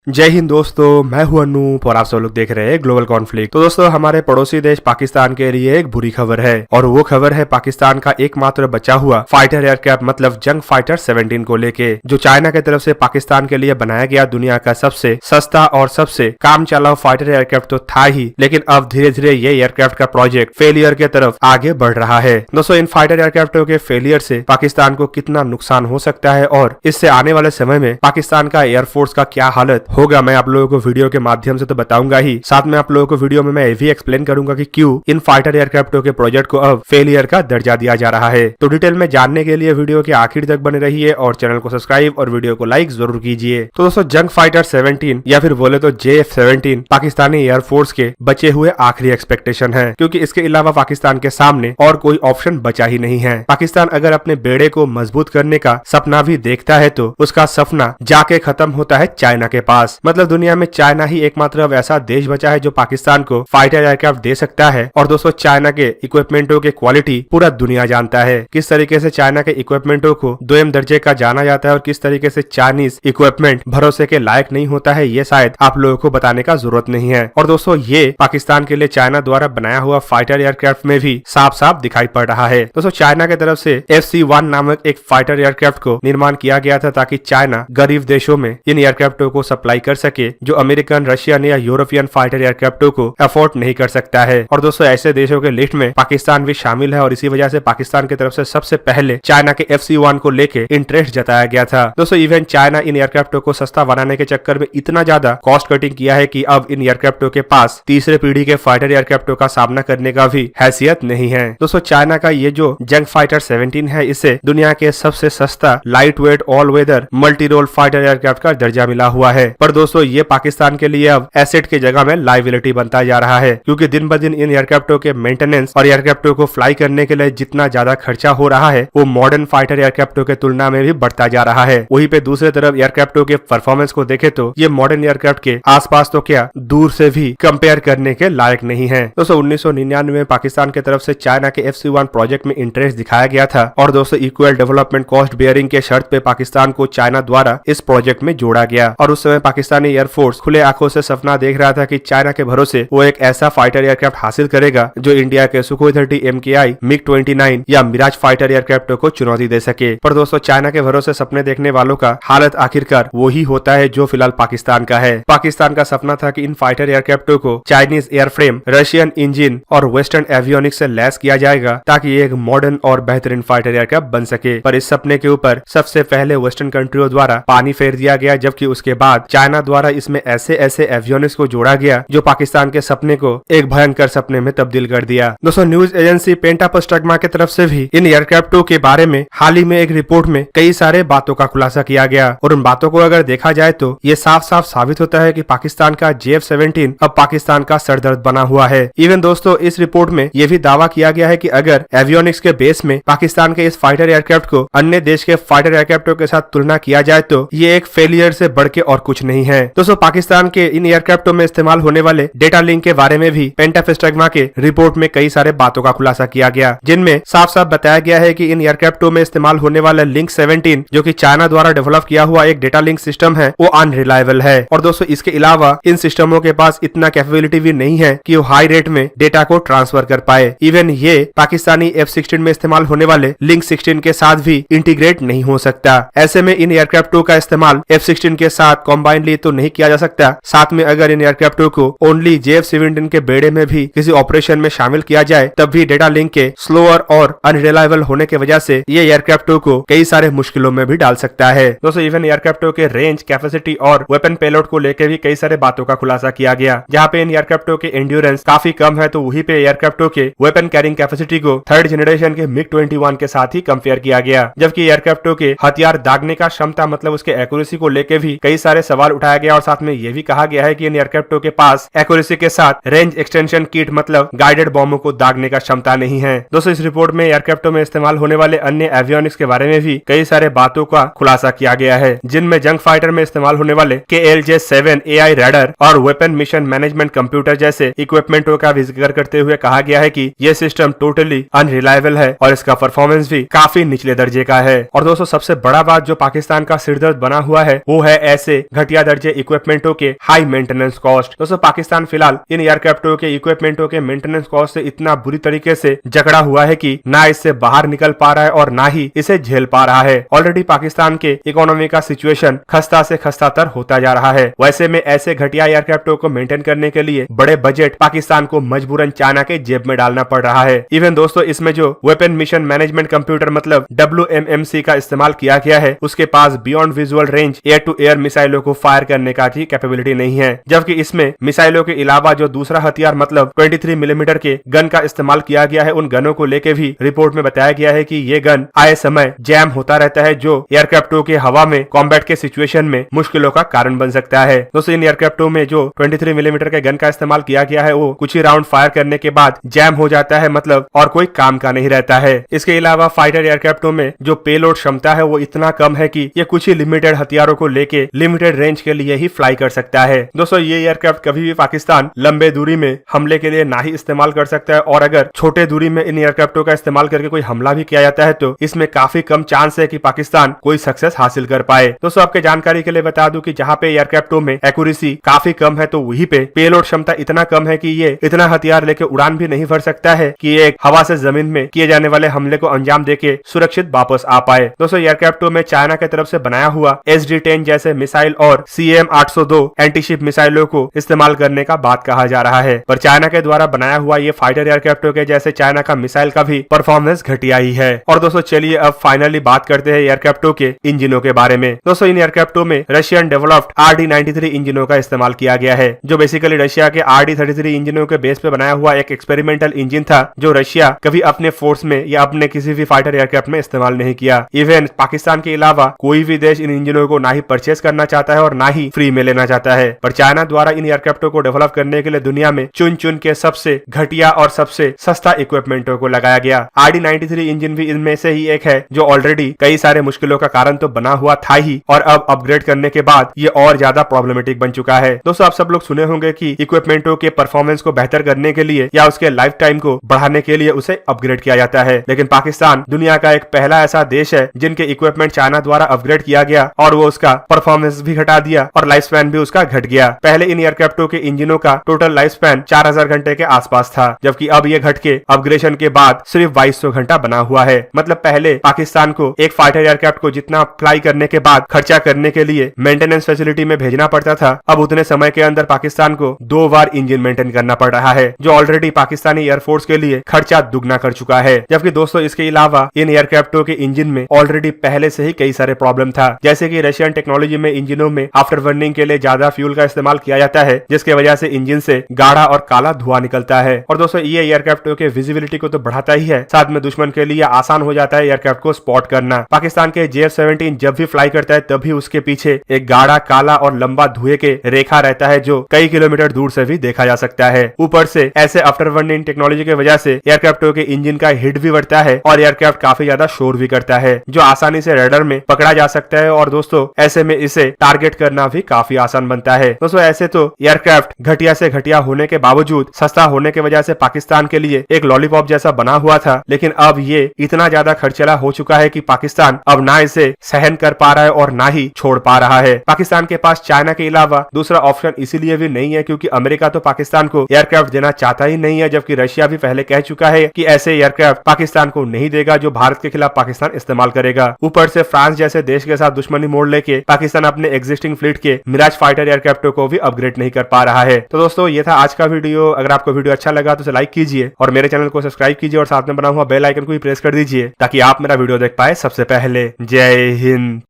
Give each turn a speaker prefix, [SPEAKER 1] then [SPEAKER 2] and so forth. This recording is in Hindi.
[SPEAKER 1] जय हिंद दोस्तों, मैं हूं अनूप और आप सब लोग देख रहे हैं ग्लोबल कॉन्फ्लिक्ट। तो दोस्तों, हमारे पड़ोसी देश पाकिस्तान के लिए एक बुरी खबर है और वो खबर है पाकिस्तान का एकमात्र बचा हुआ फाइटर एयरक्राफ्ट मतलब जंग फाइटर 17 को लेके, जो चाइना की तरफ से पाकिस्तान के लिए बनाया गया दुनिया का सबसे सस्ता और सबसे काम चलाऊ फाइटर एयरक्राफ्ट तो था ही, लेकिन अब धीरे धीरे ये एयरक्राफ्ट का प्रोजेक्ट फेलियर की तरफ आगे बढ़ रहा है। दोस्तों, इन फाइटर एयरक्राफ्टों के फेलियर से पाकिस्तान को कितना नुकसान हो सकता है और इससे आने वाले समय में पाकिस्तान का एयरफोर्स का क्या हालत होगा, मैं आप लोगों को वीडियो के माध्यम से तो बताऊंगा ही, साथ में आप लोगों को वीडियो में मैं ये भी एक्सप्लेन करूंगा कि क्यों इन फाइटर एयरक्राफ्टों के प्रोजेक्ट को अब फेलियर का दर्जा दिया जा रहा है। तो डिटेल में जानने के लिए वीडियो के आखिर तक बने रहिए और चैनल को सब्सक्राइब और वीडियो को लाइक जरूर कीजिए। तो दोस्तों, जंग फाइटर 17 या फिर बोले तो JF-17 पाकिस्तानी एयरफोर्स के बचे हुए आखिरी एक्सपेक्टेशन है, क्योंकि इसके अलावा पाकिस्तान के सामने और कोई ऑप्शन बचा ही नहीं है। पाकिस्तान अगर अपने बेड़े को मजबूत करने का सपना भी देखता है तो उसका सपना जाके खत्म होता है चाइना के पास। मतलब दुनिया में चाइना ही एकमात्र अब ऐसा देश बचा है जो पाकिस्तान को फाइटर एयरक्राफ्ट दे सकता है। और दोस्तों, चाइना के इक्विपमेंटों के क्वालिटी पूरा दुनिया जानता है, किस तरीके से चाइना के इक्विपमेंटों को दोयम दर्जे का जाना जाता है और किस तरीके से चाइनीज इक्विपमेंट भरोसे के लायक नहीं होता है, ये शायद आप लोगों को बताने का जरूरत नहीं है। और दोस्तों, ये पाकिस्तान के लिए चाइना द्वारा बनाया हुआ फाइटर एयरक्राफ्ट में भी साफ साफ दिखाई पड़ रहा है। दोस्तों, चाइना की तरफ से FC-1 नामक एक फाइटर एयरक्राफ्ट को निर्माण किया गया था ताकि चाइना गरीब देशों में इन एयरक्राफ्टों को सप्लाई कर सके जो अमेरिकन, रशियन या यूरोपियन फाइटर एयरक्राफ्टों को अफोर्ड नहीं कर सकता है। और दोस्तों, ऐसे देशों के लिस्ट में पाकिस्तान भी शामिल है और इसी वजह से पाकिस्तान की तरफ से सबसे पहले चाइना के FC-1 को लेके इंटरेस्ट जताया गया था। दोस्तों, इवन चाइना इन एयरक्राफ्टों को सस्ता बनाने के चक्कर में इतना ज्यादा कॉस्ट कटिंग किया है कि अब इन एयरक्राफ्टों के पास तीसरे पीढ़ी के फाइटर एयरक्राफ्टों का सामना करने का भी हैसियत नहीं है। दोस्तों, चाइना का ये जो जंग फाइटर 17 है, इसे दुनिया के सबसे सस्ता light weight all weather multi role fighter aircraft का दर्जा मिला हुआ है। पर दोस्तों, ये पाकिस्तान के लिए अब एसेट की जगह में लायबिलिटी बनता जा रहा है, क्योंकि दिन ब दिन इन एयरक्राफ्टों के मेंटेनेंस और एयरक्राफ्टों को फ्लाई करने के लिए जितना ज्यादा खर्चा हो रहा है वो मॉडर्न फाइटर एयरक्राफ्टों के तुलना में भी बढ़ता जा रहा है। वहीं पे दूसरी तरफ एयरक्राफ्टों के परफॉर्मेंस को देखे तो ये मॉडर्न एयरक्राफ्ट के आसपास तो क्या दूर से भी कंपेयर करने के लायक नहीं है। दोस्तों, 1999 में पाकिस्तान की तरफ से चाइना के FC-1 प्रोजेक्ट में इंटरेस्ट दिखाया गया था और दोस्तों, इक्वल डेवलपमेंट कॉस्ट बेयरिंग के शर्त पे पाकिस्तान को चाइना द्वारा इस प्रोजेक्ट में जोड़ा गया और उस समय पाकिस्तानी एयरफोर्स खुले आंखों से सपना देख रहा था कि चाइना के भरोसे वो एक ऐसा फाइटर एयरक्राफ्ट हासिल करेगा जो इंडिया के सुखोई 30 MKI, MiG-29 या मिराज फाइटर एयरक्राफ्टों को चुनौती दे सके। पर दोस्तों, चाइना के भरोसे सपने देखने वालों का हालत आखिरकार वो ही होता है जो फिलहाल पाकिस्तान का है। पाकिस्तान का सपना था कि इन फाइटर एयरक्राफ्टों को चाइनीज एयरफ्रेम, रशियन इंजन और वेस्टर्न एवियोनिक्स से लैस किया जाएगा ताकि एक मॉडर्न और बेहतरीन फाइटर एयरक्राफ्ट बन सके। पर इस सपने के ऊपर सबसे पहले वेस्टर्न कंट्रियों द्वारा पानी फेर दिया गया, जबकि उसके बाद चाइना द्वारा इसमें ऐसे ऐसे एवियोनिक्स को जोड़ा गया जो पाकिस्तान के सपने को एक भयंकर सपने में तब्दील कर दिया। दोस्तों, न्यूज एजेंसी पेंटापस्टगमा की तरफ से भी इन एयरक्राफ्टों के बारे में हाल ही में एक रिपोर्ट में कई सारे बातों का खुलासा किया गया और उन बातों को अगर देखा जाए तो ये साफ साफ साबित होता है कि पाकिस्तान का JF-17 अब पाकिस्तान का सरदर्द बना हुआ है। इवन दोस्तों, इस रिपोर्ट में यह भी दावा किया गया है कि अगर एवियोनिक्स के बेस में पाकिस्तान के इस फाइटर एयरक्राफ्ट को अन्य देश के फाइटर एयरक्राफ्टों के साथ तुलना किया जाए तो ये एक फेलियर से बढ़ के और कुछ नहीं है। दोस्तों, पाकिस्तान के इन एयरक्राफ्टों में इस्तेमाल होने वाले डेटा लिंक के बारे में भी पेंटापस्टगमा के रिपोर्ट में कई सारे बातों का खुलासा किया गया, जिनमें साफ साफ बताया गया है कि इन एयरक्राफ्टों में इस्तेमाल होने वाला लिंक 17 जो कि चाइना द्वारा डेवलप किया हुआ एक डेटा लिंक सिस्टम है, वो अनरिलायबल है। और दोस्तों, इसके अलावा इन सिस्टमों के पास इतना कैपेबिलिटी भी नहीं है कि वो हाई रेट में डेटा को ट्रांसफर कर पाए। इवन ये पाकिस्तानी F-16 में इस्तेमाल होने वाले लिंक 16 के साथ भी इंटीग्रेट नहीं हो सकता। ऐसे में इन एयरक्राफ्टों का इस्तेमाल F-16 के साथ कॉम्बाइनली तो नहीं किया जा सकता। साथ में अगर इन एयरक्राफ्टों को ओनली JF-17 के बेड़े में भी किसी ऑपरेशन में शामिल किया जाए तब भी डेटा लिंक के स्लोअर और अनरिलायबल होने की वजह से ये एयरक्राफ्टों को कई सारे मुश्किलों में भी डाल सकता है। दोस्तों, इवन एयरक्राफ्टों के रेंज, कैपेसिटी और वेपन पेलोड को लेकर भी कई सारे बातों का खुलासा किया गया। जहाँ पे इन एयरक्राफ्टों के एंड्योरेंस काफी कम है तो वहीं पे एयरक्राफ्टों के वेपन कैरिंग कैपेसिटी को थर्ड जनरेशन के MiG-21 के साथ ही कंपेयर किया गया, जबकि एयरक्राफ्टों के हथियार दागने का क्षमता मतलब उसके एक्यूरेसी को लेकर भी कई सारे सवाल उठाया गया और साथ में ये भी कहा गया है कि इन एयरक्राफ्टों के पास एक्यूरेसी के साथ रेंज एक्सटेंशन किट मतलब गाइडेड बॉम्बों को दागने का क्षमता नहीं है। दोस्तों, इस रिपोर्ट में एयरक्राफ्टों में इस्तेमाल होने वाले अन्य एवियोनिक्स के बारे में भी कई सारे बातों का खुलासा किया गया है, जिनमें जंग फाइटर में इस्तेमाल होने वाले KLJ-7 AI रडार और वेपन मिशन मैनेजमेंट कंप्यूटर जैसे इक्विपमेंटों का भी जिक्र करते हुए कहा गया है कि यह सिस्टम टोटली अनरिलायबल है और इसका परफॉर्मेंस भी काफी निचले दर्जे का है। और दोस्तों, सबसे बड़ा बात जो पाकिस्तान का सिरदर्द बना हुआ है वो है ऐसे घटना घटिया दर्जे इक्विपमेंटों के हाई मेंटेनेंस कॉस्ट। दोस्तों पाकिस्तान फिलहाल इन एयरक्राफ्टों के इक्विपमेंटों के मेंटेनेंस कॉस्ट से इतना बुरी तरीके से जकड़ा हुआ है कि ना इससे बाहर निकल पा रहा है और ना ही इसे झेल पा रहा है। ऑलरेडी पाकिस्तान के इकोनॉमी का सिचुएशन खस्ता से खस्तातर होता जा रहा है। वैसे में ऐसे घटिया एयरक्राफ्टों को मेंटेन करने के लिए बड़े बजट पाकिस्तान को मजबूरन चाइना के जेब में डालना पड़ रहा है। इवन दोस्तों इसमें जो वेपन मिशन मैनेजमेंट कंप्यूटर मतलब WMMC का इस्तेमाल किया गया है, उसके पास beyond visual range air to air मिसाइलों को फायर करने का भी कैपेबिलिटी नहीं है। जबकि इसमें मिसाइलों के अलावा जो दूसरा हथियार मतलब 23 मिलीमीटर के गन का इस्तेमाल किया गया है, उन गनों को लेके भी रिपोर्ट में बताया गया है कि ये गन आए समय जैम होता रहता है, जो एयरक्राफ्टों के हवा में कॉम्बैट के सिचुएशन में मुश्किलों का कारण बन सकता है। दोस्तों इन एयरक्राफ्टों में जो 23 मिलीमीटर के गन का इस्तेमाल किया गया है वो कुछ ही राउंड फायर करने के बाद जैम हो जाता है, मतलब और कोई काम का नहीं रहता है। इसके अलावा फाइटर एयरक्राफ्टों में जो पेलोड क्षमता है वो इतना कम है कि ये कुछ ही लिमिटेड हथियारों को लेके लिमिटेड रेंज के लिए ही फ्लाई कर सकता है। दोस्तों ये एयरक्राफ्ट कभी भी पाकिस्तान लंबे दूरी में हमले के लिए ना ही इस्तेमाल कर सकता है, और अगर छोटे दूरी में इन एयरक्राफ्टों का इस्तेमाल करके कोई हमला भी किया जाता है तो इसमें काफी कम चांस है कि पाकिस्तान कोई सक्सेस हासिल कर पाए। दोस्तों आपके जानकारी के लिए बता दूं कि जहाँ पे एयरक्राफ्टों में एक्यूरेसी काफी कम है तो वहीं पे पेलोड क्षमता इतना कम है कि ये इतना हथियार लेके उड़ान भी नहीं भर सकता है कि एक हवा से जमीन में किए जाने वाले हमले को अंजाम देके सुरक्षित वापस आ पाए। दोस्तों एयरक्राफ्टों में चाइना की तरफ से बनाया हुआ SD-10 जैसे मिसाइल और CM-802 एंटीशिप मिसाइलों को इस्तेमाल करने का बात कहा जा रहा है, पर चाइना के द्वारा बनाया हुआ ये फाइटर एयरक्राफ्टों के जैसे चाइना का मिसाइल का भी परफॉर्मेंस घटिया ही है। और दोस्तों चलिए अब फाइनली बात करते हैं एयरक्राफ्टों के इंजनों के बारे में। दोस्तों इन एयरक्राफ्टों में रशियन डेवलप्ड RD-93 इंजनों का इस्तेमाल किया गया है, जो बेसिकली रशिया के RD-33 इंजनों के बेस पे बनाया हुआ एक एक्सपेरिमेंटल इंजन था, जो रशिया कभी अपने फोर्स में या अपने किसी भी फाइटर एयरक्राफ्ट में इस्तेमाल नहीं किया। इवन पाकिस्तान के अलावा कोई भी देश इन इंजनों को ना ही परचेज करना चाहता है और ना ही फ्री में लेना चाहता है, पर चाइना द्वारा इन एयरक्राफ्टों को डेवलप करने के लिए दुनिया में चुन चुन के सबसे घटिया और सबसे सस्ता इक्विपमेंटों को लगाया गया। RD-93 इंजन भी इनमें से ही एक है, जो ऑलरेडी कई सारे मुश्किलों का कारण तो बना हुआ था ही, और अब अपग्रेड करने के बाद ये और ज्यादा प्रॉब्लमेटिक बन चुका है। दोस्तों आप सब लोग सुने होंगे कि इक्विपमेंटों के परफॉर्मेंस को बेहतर करने के लिए या उसके लाइफ टाइम को बढ़ाने के लिए उसे अपग्रेड किया जाता है, लेकिन पाकिस्तान दुनिया का एक पहला ऐसा देश है जिनके इक्विपमेंट चाइना द्वारा अपग्रेड किया गया और वो उसका परफॉर्मेंस भी घटा दिया और लाइफ स्पैन भी उसका घट गया। पहले इन एयरक्राफ्टों के इंजनों का टोटल लाइफ स्पैन 4000 घंटे के आसपास था, जबकि अब ये घट के अपग्रेडेशन के बाद सिर्फ 2200 घंटा बना हुआ है। मतलब पहले पाकिस्तान को एक फाइटर एयरक्राफ्ट को जितना फ्लाई करने के बाद खर्चा करने के लिए मेंटेनेंस फैसिलिटी में भेजना पड़ता था, अब उतने समय के अंदर पाकिस्तान को 2 बार इंजन मेंटेन करना पड़ रहा है, जो ऑलरेडी पाकिस्तानी एयरफोर्स के लिए खर्चा दुगना कर चुका है। जबकि दोस्तों इसके अलावा इन एयरक्राफ्टों के इंजन में ऑलरेडी पहले से ही कई सारे प्रॉब्लम था, जैसे कि रशियन टेक्नोलॉजी में इंजनों में आफ्टर बर्निंग के लिए ज्यादा फ्यूल का इस्तेमाल किया जाता है, जिसके वजह से इंजन से गाढ़ा और काला धुआं निकलता है। और दोस्तों ये एयरक्राफ्टों के विजिबिलिटी को तो बढ़ाता ही है, साथ में दुश्मन के लिए आसान हो जाता है एयरक्राफ्ट को स्पॉट करना। पाकिस्तान के JF-17 जब भी फ्लाई करता है तभी उसके पीछे एक गाढ़ा काला और लंबा धुएं के रेखा रहता है, जो कई किलोमीटर दूर से भी देखा जा सकता है। ऊपर से ऐसे आफ्टर बर्निंग टेक्नोलॉजी की वजह से एयरक्राफ्टों के इंजन का हिट भी बढ़ता है और एयरक्राफ्ट काफी ज्यादा शोर भी करता है, जो आसानी से रडार में पकड़ा जा सकता है, और दोस्तों ऐसे में इसे टारगेट करना भी काफी आसान बनता है। दोस्तों ऐसे तो एयरक्राफ्ट घटिया से घटिया होने के बावजूद सस्ता होने की वजह से पाकिस्तान के लिए एक लॉलीपॉप जैसा बना हुआ था, लेकिन अब ये इतना ज्यादा खर्चीला हो चुका है कि पाकिस्तान अब ना इसे सहन कर पा रहा है और ना ही छोड़ पा रहा है। पाकिस्तान के पास चाइना के अलावा दूसरा ऑप्शन इसीलिए भी नहीं है क्योंकि अमेरिका तो पाकिस्तान को एयरक्राफ्ट देना चाहता ही नहीं है, जबकि रशिया भी पहले कह चुका है कि ऐसे एयरक्राफ्ट पाकिस्तान को नहीं देगा जो भारत के खिलाफ पाकिस्तान इस्तेमाल करेगा। ऊपर से फ्रांस जैसे देश के साथ दुश्मनी मोड़ लेके पाकिस्तान अपने एग्जिस्टिंग फ्लीट के मिराज फाइटर एयरक्राफ्टों को भी अपग्रेड नहीं कर पा रहा है। तो दोस्तों ये था आज का वीडियो। अगर आपको वीडियो अच्छा लगा तो लाइक कीजिए और मेरे चैनल को सब्सक्राइब कीजिए और साथ में बना हुआ बेल आइकन को भी प्रेस कर दीजिए ताकि आप मेरा वीडियो देख पाए सबसे पहले। जय हिंद।